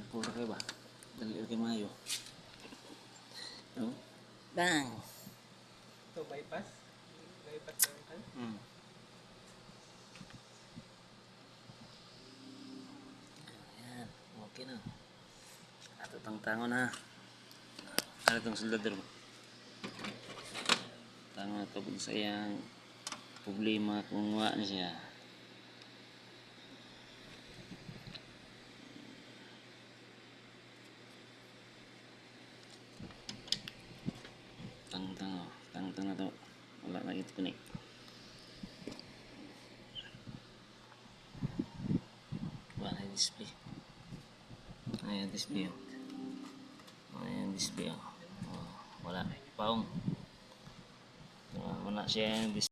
Puro kayo ba? Dali kayo mayo. No? Bang! Ito, bypass? Bypass lang kan? Ayan, okay na. Ato tango na. Ano itong soldador mo? Tango na ito sa iyang problema kung wala na siya. Tangtang na ito. Wala na ito connect. Wala na yung display. Ayan display. Ayan display. Wala. Paong. Wala siya yung display.